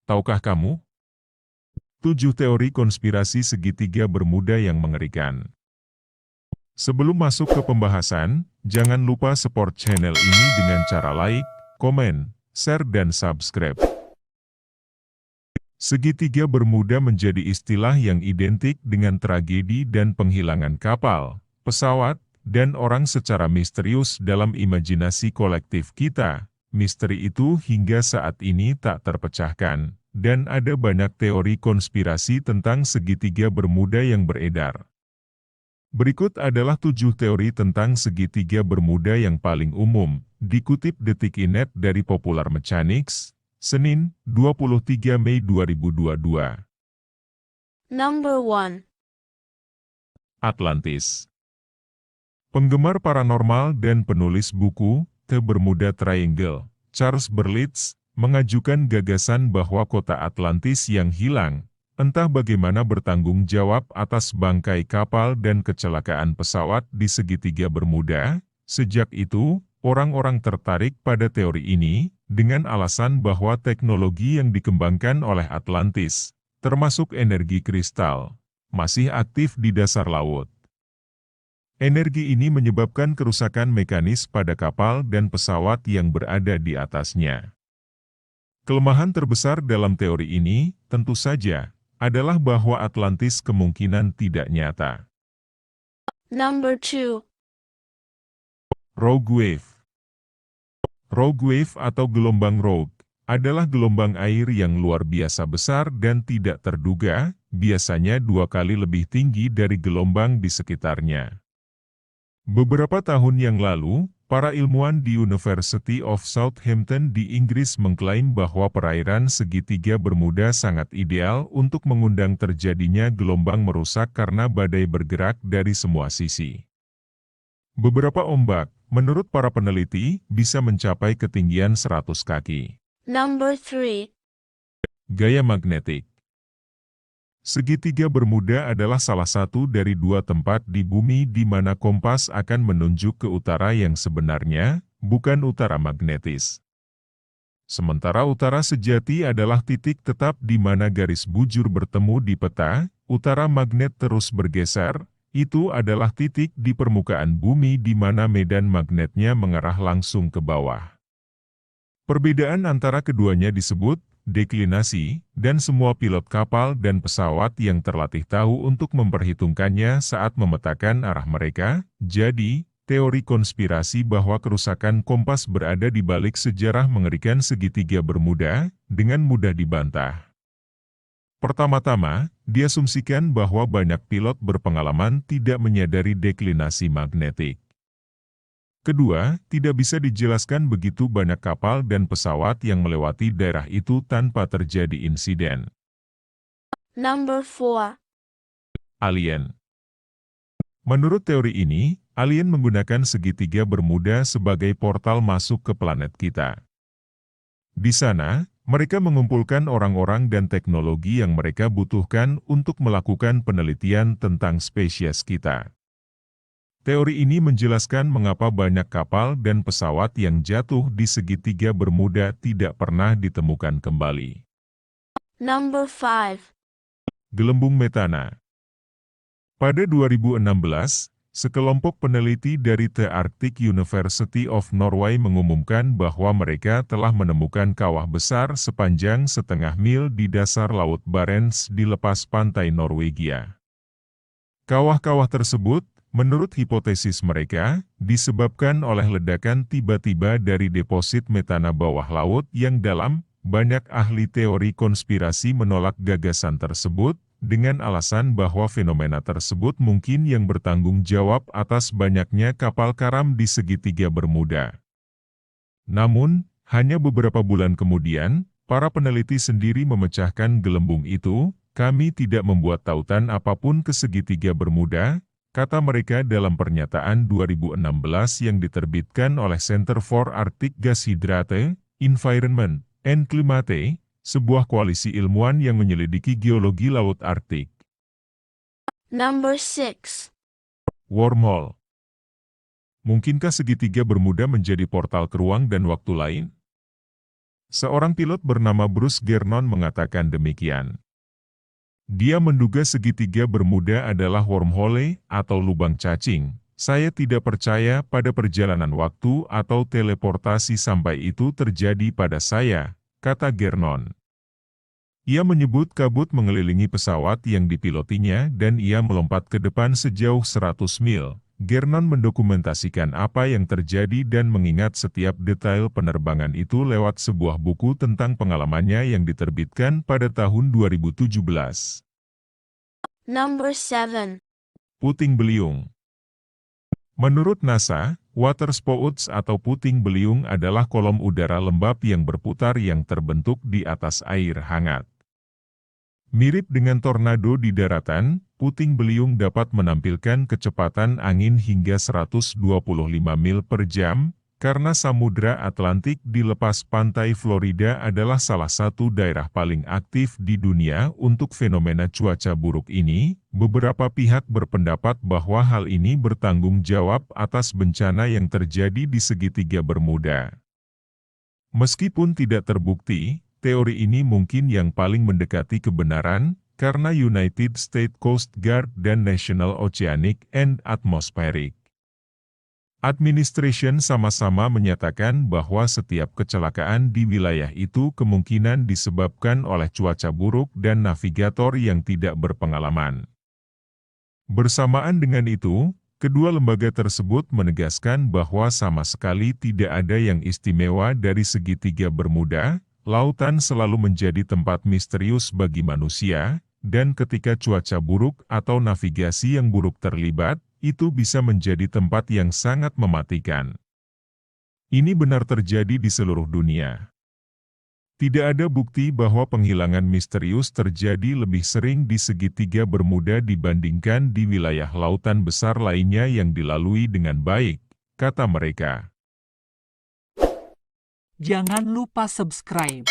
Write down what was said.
Tahukah kamu? 7 teori konspirasi segitiga Bermuda yang mengerikan. Sebelum masuk ke pembahasan, jangan lupa support channel ini dengan cara like, komen, share dan subscribe. Segitiga Bermuda menjadi istilah yang identik dengan tragedi dan penghilangan kapal, pesawat, dan orang secara misterius dalam imajinasi kolektif kita. Misteri itu hingga saat ini tak terpecahkan, dan ada banyak teori konspirasi tentang segitiga Bermuda yang beredar. Berikut adalah 7 teori tentang segitiga Bermuda yang paling umum, dikutip Detik.net dari Popular Mechanics, Senin, 23 Mei 2022. Number 1. Atlantis. Penggemar paranormal dan penulis buku, The Bermuda Triangle, Charles Berlitz, mengajukan gagasan bahwa kota Atlantis yang hilang, entah bagaimana bertanggung jawab atas bangkai kapal dan kecelakaan pesawat di segitiga Bermuda. Sejak itu, orang-orang tertarik pada teori ini, dengan alasan bahwa teknologi yang dikembangkan oleh Atlantis, termasuk energi kristal, masih aktif di dasar laut. Energi ini menyebabkan kerusakan mekanis pada kapal dan pesawat yang berada di atasnya. Kelemahan terbesar dalam teori ini, tentu saja, adalah bahwa Atlantis kemungkinan tidak nyata. Number 2. Rogue wave. Rogue wave atau gelombang rogue adalah gelombang air yang luar biasa besar dan tidak terduga, biasanya 2 kali lebih tinggi dari gelombang di sekitarnya. Beberapa tahun yang lalu, para ilmuwan di University of Southampton di Inggris mengklaim bahwa perairan segitiga Bermuda sangat ideal untuk mengundang terjadinya gelombang merusak karena badai bergerak dari semua sisi. Beberapa ombak, menurut para peneliti, bisa mencapai ketinggian 100 kaki. Number 3. Gaya magnetik. Segitiga Bermuda adalah salah satu dari 2 tempat di bumi di mana kompas akan menunjuk ke utara yang sebenarnya, bukan utara magnetis. Sementara utara sejati adalah titik tetap di mana garis bujur bertemu di peta, utara magnet terus bergeser, itu adalah titik di permukaan bumi di mana medan magnetnya mengarah langsung ke bawah. Perbedaan antara keduanya disebut deklinasi, dan semua pilot kapal dan pesawat yang terlatih tahu untuk memperhitungkannya saat memetakan arah mereka. Jadi, teori konspirasi bahwa kerusakan kompas berada di balik sejarah mengerikan segitiga Bermuda, dengan mudah dibantah. Pertama-tama, diasumsikan bahwa banyak pilot berpengalaman tidak menyadari deklinasi magnetik. Kedua, tidak bisa dijelaskan begitu banyak kapal dan pesawat yang melewati daerah itu tanpa terjadi insiden. Number 4. Alien. Menurut teori ini, alien menggunakan segitiga Bermuda sebagai portal masuk ke planet kita. Di sana, mereka mengumpulkan orang-orang dan teknologi yang mereka butuhkan untuk melakukan penelitian tentang spesies kita. Teori ini menjelaskan mengapa banyak kapal dan pesawat yang jatuh di segitiga Bermuda tidak pernah ditemukan kembali. Number 5. Gelembung metana. Pada 2016, sekelompok peneliti dari The Arctic University of Norway mengumumkan bahwa mereka telah menemukan kawah besar sepanjang 0,5 mil di dasar Laut Barents di lepas pantai Norwegia. Kawah-kawah tersebut, menurut hipotesis mereka, disebabkan oleh ledakan tiba-tiba dari deposit metana bawah laut yang dalam. Banyak ahli teori konspirasi menolak gagasan tersebut, dengan alasan bahwa fenomena tersebut mungkin yang bertanggung jawab atas banyaknya kapal karam di segitiga Bermuda. Namun, hanya beberapa bulan kemudian, para peneliti sendiri memecahkan gelembung itu. Kami tidak membuat tautan apapun ke segitiga Bermuda, kata mereka dalam pernyataan 2016 yang diterbitkan oleh Center for Arctic Gas Hydrate, Environment, and Climate, sebuah koalisi ilmuwan yang menyelidiki geologi Laut Arktik. Number 6. Wormhole. Mungkinkah segitiga Bermuda menjadi portal ke ruang dan waktu lain? Seorang pilot bernama Bruce Gernon mengatakan demikian. Dia menduga segitiga Bermuda adalah wormhole atau lubang cacing. Saya tidak percaya pada perjalanan waktu atau teleportasi sampai itu terjadi pada saya, kata Gernon. Ia menyebut kabut mengelilingi pesawat yang dipilotinya dan ia melompat ke depan sejauh 100 mil. Gernon mendokumentasikan apa yang terjadi dan mengingat setiap detail penerbangan itu lewat sebuah buku tentang pengalamannya yang diterbitkan pada tahun 2017. Number 7. Puting beliung. Menurut NASA, waterspouts atau puting beliung adalah kolom udara lembab yang berputar yang terbentuk di atas air hangat. Mirip dengan tornado di daratan, puting beliung dapat menampilkan kecepatan angin hingga 125 mil per jam, karena Samudra Atlantik di lepas pantai Florida adalah salah satu daerah paling aktif di dunia untuk fenomena cuaca buruk ini. Beberapa pihak berpendapat bahwa hal ini bertanggung jawab atas bencana yang terjadi di segitiga Bermuda. Meskipun tidak terbukti, teori ini mungkin yang paling mendekati kebenaran, karena United States Coast Guard dan National Oceanic and Atmospheric Administration sama-sama menyatakan bahwa setiap kecelakaan di wilayah itu kemungkinan disebabkan oleh cuaca buruk dan navigator yang tidak berpengalaman. Bersamaan dengan itu, kedua lembaga tersebut menegaskan bahwa sama sekali tidak ada yang istimewa dari segitiga Bermuda. Lautan selalu menjadi tempat misterius bagi manusia, dan ketika cuaca buruk atau navigasi yang buruk terlibat, itu bisa menjadi tempat yang sangat mematikan. Ini benar terjadi di seluruh dunia. Tidak ada bukti bahwa penghilangan misterius terjadi lebih sering di segitiga Bermuda dibandingkan di wilayah lautan besar lainnya yang dilalui dengan baik, kata mereka. Jangan lupa subscribe